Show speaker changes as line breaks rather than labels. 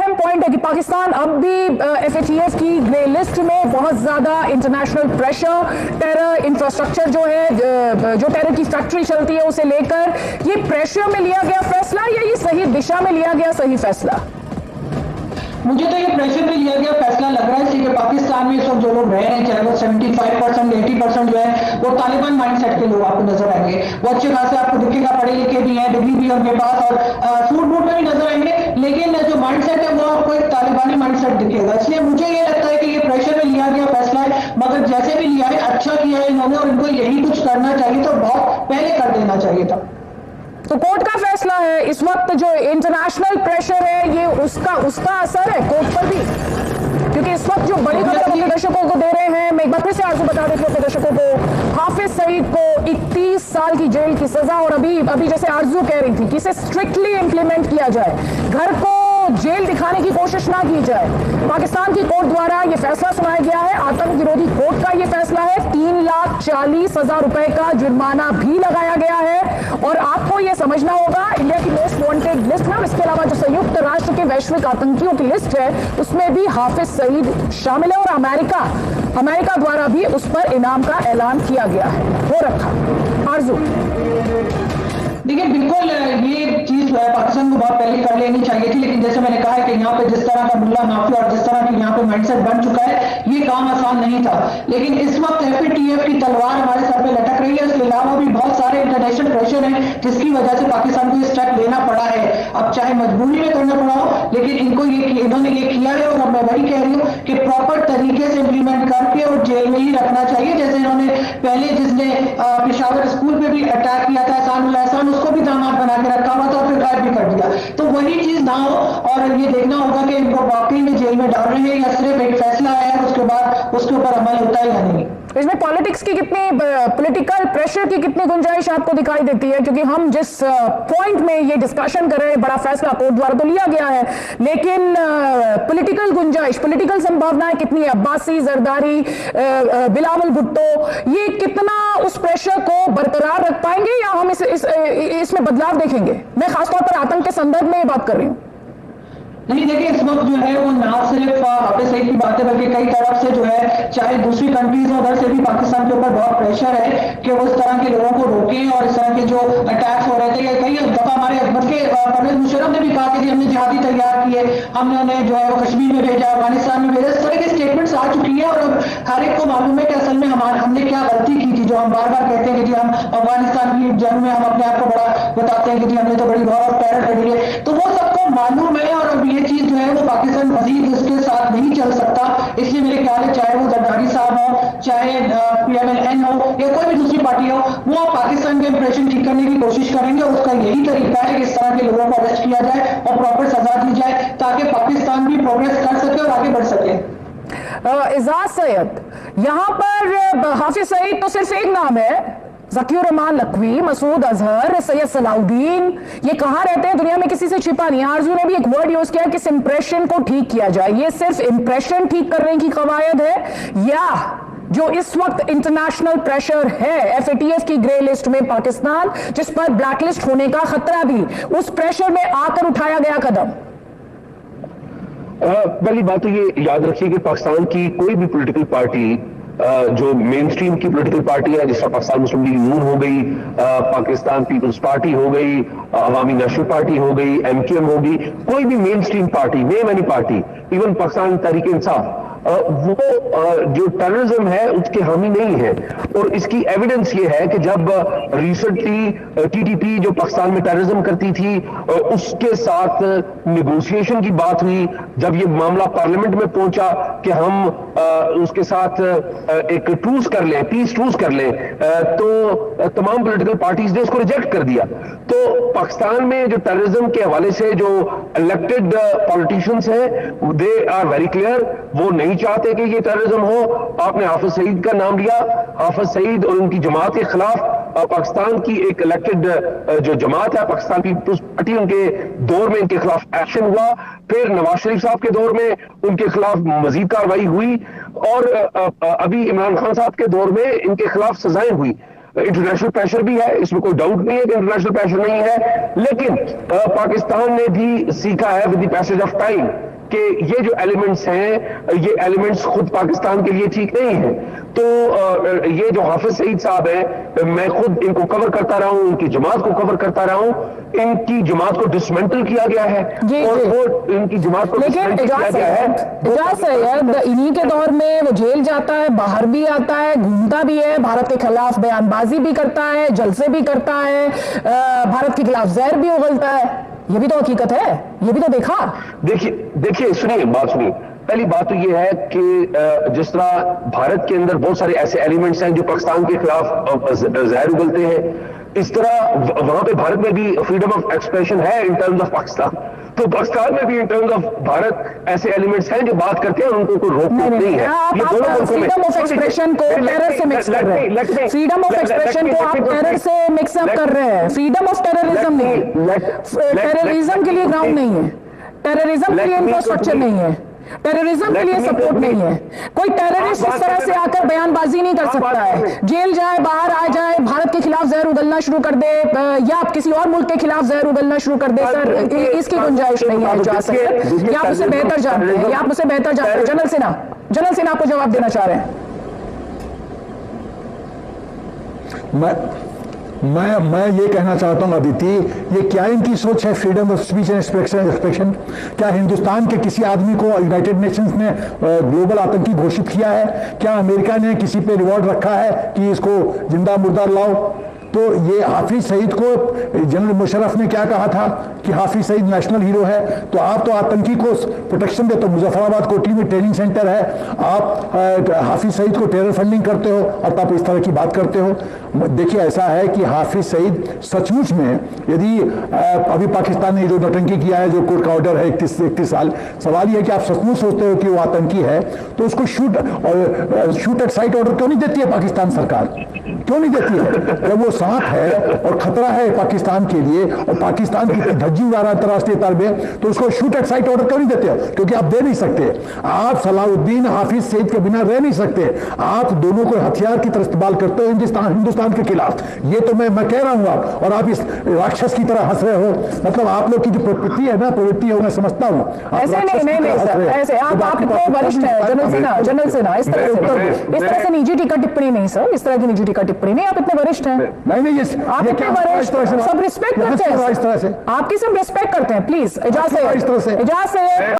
अहम पॉइंट है कि पाकिस्तान अब भी एफएटीएफ की ग्रे लिस्ट में बहुत ज्यादा इंटरनेशनल प्रेशर, टेरर इंफ्रास्ट्रक्चर जो है, जो टेरर की फैक्ट्री चलती है उसे लेकर, ये प्रेशर में लिया गया फैसला या ये सही दिशा में लिया गया सही फैसला?
मुझे तो ये प्रेशर में लिया गया फैसला लग रहा है कि पाकिस्तान में इस वक्त जो लोग रह रहे हैं, चाहे वो 75% 80% जो है वो तालिबान माइंडसेट के लोग आपको नजर आएंगे। वो अच्छे खासे आपको दिखेगा, पढ़े लिखे भी हैं, डिग्री भी उनके पास और सूट बूट में भी नजर आएंगे, लेकिन जो माइंडसेट है वो आपको एक तालिबानी माइंडसेट दिखेगा। इसलिए मुझे ये लगता है कि ये प्रेशर में लिया गया फैसला है, मगर जैसे भी लिया है अच्छा किया है इन्होंने, और इनको यही कुछ करना चाहिए तो बहुत पहले कर देना चाहिए था।
तो कोर्ट का फैसला है, इस वक्त जो इंटरनेशनल प्रेशर है ये उसका असर है कोर्ट पर भी, क्योंकि इस वक्त जो बड़ी खबर अपने दर्शकों को दे रहे हैं, मैं एक बार फिर से आरज़ू बता देती हूँ अपने दर्शकों को, हाफिज सईद को 31 साल की जेल की सजा, और अभी जैसे आरज़ू कह रही थी कि इसे स्ट्रिक्टली इंप्लीमेंट किया जाए, घर को जेल दिखाने की कोशिश ना की जाए। पाकिस्तान की कोर्ट द्वारा यह फैसला सुनाया गया है, आतंक विरोधी कोर्ट का यह फैसला है, 3,40,000 रुपए का जुर्माना भी लगाया गया है। और आपको यह समझना होगा, इंडिया की मोस्ट वांटेड लिस्ट में, और इसके अलावा जो संयुक्त राष्ट्र के वैश्विक आतंकियों की लिस्ट है उसमें भी हाफिज सईद शामिल है, और अमेरिका द्वारा भी उस पर इनाम का ऐलान किया गया है, हो रखा। आरज़ू
देखिए, बिल्कुल ये चीज जो है पाकिस्तान को बहुत पहले कर लेनी चाहिए थी, लेकिन जैसे मैंने कहा है कि यहाँ पे जिस तरह का मुल्ला माफिया और जिस तरह की यहाँ पे माइंडसेट बन चुका है, ये काम आसान नहीं था। लेकिन इस वक्त एफएटीएफ की तलवार हमारे सर पे लटक रही है, इसके अलावा भी बहुत सारे इंटरनेशनल प्रेशर है जिसकी वजह से पाकिस्तान को ये स्टेप लेना पड़ा है। अब चाहे मजबूरी में करना पड़ा हो, लेकिन इन्होंने ये किया है, और अब मैं वही कह रही हूँ कि प्रॉपर तरीके से इंप्लीमेंट करके और जेल में ही रखना चाहिए। जैसे इन्होंने पहले जिसने पेशावर स्कूल पे भी अटैक किया था, एहसान, उसको भी दामाद बना के रखा हुआ था और फिर गायब भी कर दिया। तो वही चीज ना हो, और ये देखना होगा कि इनको वाकई में जेल में डाल रहे हैं या सिर्फ एक फैसला आया है उसके बाद उसके ऊपर अमल होता है या नहीं।
इसमें पॉलिटिक्स की कितनी, पॉलिटिकल प्रेशर की कितनी गुंजाइश आपको दिखाई देती है? क्योंकि हम जिस पॉइंट में ये डिस्कशन कर रहे हैं, बड़ा फैसला कोर्ट द्वारा तो लिया गया है, लेकिन पॉलिटिकल गुंजाइश, पॉलिटिकल संभावनाएं कितनी है? अब्बासी, जरदारी, बिलावल भुट्टो, ये कितना उस प्रेशर को बरकरार रख पाएंगे, या हम इसमें बदलाव देखेंगे? मैं खासतौर पर आतंक के संदर्भ में ये बात कर रही हूँ।
नहीं, देखिए, इस वक्त जो है वो ना सिर्फ हाफिज सईद की बात है, बल्कि कई तरफ से जो है, चाहे दूसरी कंट्रीज में, उधर से भी पाकिस्तान के ऊपर बहुत प्रेशर है कि वो इस तरह के लोगों को रोकें, और इस तरह के जो अटैक्स हो रहे थे, कई दफा हमारे बल्कि परवेज मुशर्रफ ने भी कहा कि हमने जिहादी तैयार किए, हमने उन्हें जो है वो कश्मीर में भेजा, अफगानिस्तान में भेजा, इस तरह की स्टेटमेंट्स आ चुकी है। और अब हर एक को मालूम है कि असल में हमने क्या गलती की थी, जो हम बार बार कहते हैं कि जी हम अफगानिस्तान की जंग में हम अपने आप को बड़ा बताते हैं कि जी हमने तो बड़ी वॉर ऑफ टेरर लड़ी है, तो वो सबको मालूम है। और अब ये चीज जो है वो पाकिस्तान मजीद इसके साथ नहीं चल सकता। इसलिए मेरे ख्याल है, चाहे वो जरदारी साहब हो, चाहे PMLN हो, या कोई भी दूसरी पार्टी हो, वो पाकिस्तान के इंप्रेशन ठीक करने की कोशिश करेंगे, और उसका यही तरीका है कि इस तरह के लोगों को अरेस्ट किया जाए और प्रॉपर सजा दी जाए, ताकि पाकिस्तान भी प्रोग्रेस कर सके और आगे बढ़ सके।
एजाज सैयद, यहाँ पर हाफिज सईद तो सिर्फ एक नाम है, ज़कीर रहमान लखवी, मसूद अजहर, सैयद सलाउद्दीन, ये कहाँ रहते हैं? दुनिया में किसी से छिपा नहीं। आरज़ू ने भी एक वर्ड यूज किया कि इस इंप्रेशन को ठीक किया जाए। ये सिर्फ इंप्रेशन ठीक करने की कवायद है, या जो इस वक्त इंटरनेशनल प्रेशर है एफएटीएफ की ग्रे लिस्ट में पाकिस्तान, जिस पर ब्लैक लिस्ट होने का खतरा भी, उस प्रेशर में आकर उठाया गया कदम?
पहली बात तो ये याद रखिए कि पाकिस्तान की कोई भी पॉलिटिकल पार्टी, जो मेन स्ट्रीम की पॉलिटिकल पार्टी है, जिसका पाकिस्तान मुस्लिम लीग नून हो गई, पाकिस्तान पीपल्स पार्टी हो गई, अवामी नेशनल पार्टी हो गई, MQM होगी, कोई भी मेन स्ट्रीम पार्टी, मेन वाली पार्टी, इवन पाकिस्तान तहरीक इंसाफ, वो जो टेररिज्म है उसके हामी नहीं है। और इसकी एविडेंस ये है कि जब रिसेंटली TTP जो पाकिस्तान में टेररिज्म करती थी, उसके साथ नेगोशिएशन की बात हुई, जब ये मामला पार्लियामेंट में पहुंचा कि हम उसके साथ एक ट्रूस कर लें, पीस ट्रूस कर लें, तो तमाम पॉलिटिकल पार्टीज ने उसको रिजेक्ट कर दिया। तो पाकिस्तान में जो टेररिज्म के हवाले से जो इलेक्टेड पॉलिटिशियंस हैं, दे आर वेरी क्लियर, वो नहीं चाहते कि ये टेररिज्म हो। आपने हाफिज सईद का नाम लिया, हाफिज सईद और उनकी जमात के खिलाफ पाकिस्तान की एक इलेक्टेड जो जमात है, पाकिस्तान पीपल्स पार्टी, उनके दौर में इनके खिलाफ एक्शन हुआ, फिर नवाज शरीफ साहब के दौर में उनके खिलाफ मजीद कार्रवाई हुई, और अभी इमरान खान साहब के दौर में इनके खिलाफ सजाएं हुई। इंटरनेशनल प्रेशर भी है, इसमें कोई डाउट नहीं है कि इंटरनेशनल प्रेशर नहीं है, लेकिन पाकिस्तान ने भी सीखा है with the passage of time कि ये जो एलिमेंट्स हैं ये एलिमेंट्स खुद पाकिस्तान के लिए ठीक नहीं है। तो ये जो हाफिज सईद साहब हैं, मैं खुद इनको कवर करता रहा हूं, उनकी जमात को कवर करता रहा हूं। इनकी जमात को डिसमेंटल किया गया है और वो इनकी जमात को
लेकिन
किया गया है।
एजाज सैयद इन्हीं के दौर में वो जेल जाता है, बाहर भी आता है, घूमता भी है, भारत के खिलाफ बयानबाजी भी करता है, जलसे भी करता है, भारत के खिलाफ जहर भी उगलता है। ये भी तो हकीकत है, ये भी तो देखा।
देखिए सुनिए, बात सुनिए। पहली बात तो ये है कि जिस तरह भारत के अंदर बहुत सारे ऐसे एलिमेंट्स हैं जो पाकिस्तान के खिलाफ जहर उगलते हैं, इस तरह वहां पे भारत में भी फ्रीडम ऑफ एक्सप्रेशन है इन टर्म्स ऑफ पाकिस्तान। तो पाकिस्तान में भी इन टर्म्स ऑफ भारत ऐसे एलिमेंट्स हैं जो बात करते हैं, उनको कोई रोक नहीं है।
आप फ्रीडम ऑफ एक्सप्रेशन को टेरर से मिक्स कर रहे हैं। फ्रीडम ऑफ एक्सप्रेशन को आप टेरर से मिक्सअप कर रहे हैं। फ्रीडम ऑफ टेररिज्म नहीं है, टेररिज्म के लिए ग्राउंड नहीं है, टेररिज्म के लिए इंफ्रास्ट्रक्चर नहीं है, टेररिज्म के लिए सपोर्ट नहीं है। कोई टेररिस्ट इस तरह से आकर बयानबाजी नहीं कर सकता है, जेल जाए, बाहर आ जाए, भारत के खिलाफ जहर उगलना शुरू कर दे या किसी और मुल्क के खिलाफ जहर उगलना शुरू कर दे। सर इसकी गुंजाइश नहीं है एजाज सैयद, या आप उसे बेहतर जानते हैं, या आप उसे बेहतर जानते हैं। जनरल सिन्हा आपको जवाब देना चाह रहे हैं।
मैं ये कहना चाहता हूं अदिति, ये क्या इनकी सोच है freedom of speech and expression? क्या हिंदुस्तान के किसी आदमी को यूनाइटेड नेशंस ने ग्लोबल आतंकी घोषित किया है? क्या अमेरिका ने किसी पे रिवॉर्ड रखा है कि इसको जिंदा मुर्दा लाओ? तो ये हाफिज सईद को जनरल मुशर्रफ ने क्या कहा था कि हाफिज सईद नेशनल हीरो है, तो आप तो आतंकी को प्रोटेक्शन देते हो। मुजफ्फराबाद कोटली में ट्रेनिंग सेंटर है, आप हाफिज सईद को टेरर फंडिंग करते हो और आप इस तरह की बात करते हो। देखिए ऐसा है कि हाफिज सईद सचमुच में, यदि अभी पाकिस्तान ने जो नौटंकी किया है, जो कोर्ट का ऑर्डर है 31 साल, सवाल यह है कि आप सचमुच सोचते हो कि वो आतंकी है तो उसको शूट एट साइट ऑर्डर क्यों नहीं देती है पाकिस्तान सरकार? क्यों नहीं देती है? जब वो सांप है और खतरा है पाकिस्तान के लिए और पाकिस्तान की धज्जी उड़ा रहा है अंतर्राष्ट्रीय स्तर में, तो उसको शूट एट साइट ऑर्डर क्यों नहीं देते? क्योंकि आप दे नहीं सकते। आप सलाउद्दीन हाफिज सईद के बिना रह नहीं सकते। आप दोनों को हथियार की तरह इस्तेमाल करते हो हिंदुस्तान के खिलाफ। ये तो मैं कह रहा हूं आप, और आप इस राक्षस की तरह हंस रहे हो। मतलब आप लोग की जो प्रवृत्ति है ना, प्रवृत्ति है, मैं समझता हूं।
ऐसे नहीं सर, ऐसे आप इतने वरिष्ठ हैं जनरल सिन्हा, इस तरह से निजी टीका टिप्पणी नहीं सर, इस तरह की निजी टीका टिप्पणी नहीं। आप इतने वरिष्ठ हैं,
नहीं
आप इतने वरिष्ठ, सब रिस्पेक्ट करते हैं,
इस तरह से
आपकी सब रिस्पेक्ट करते हैं। प्लीज इजाजत है।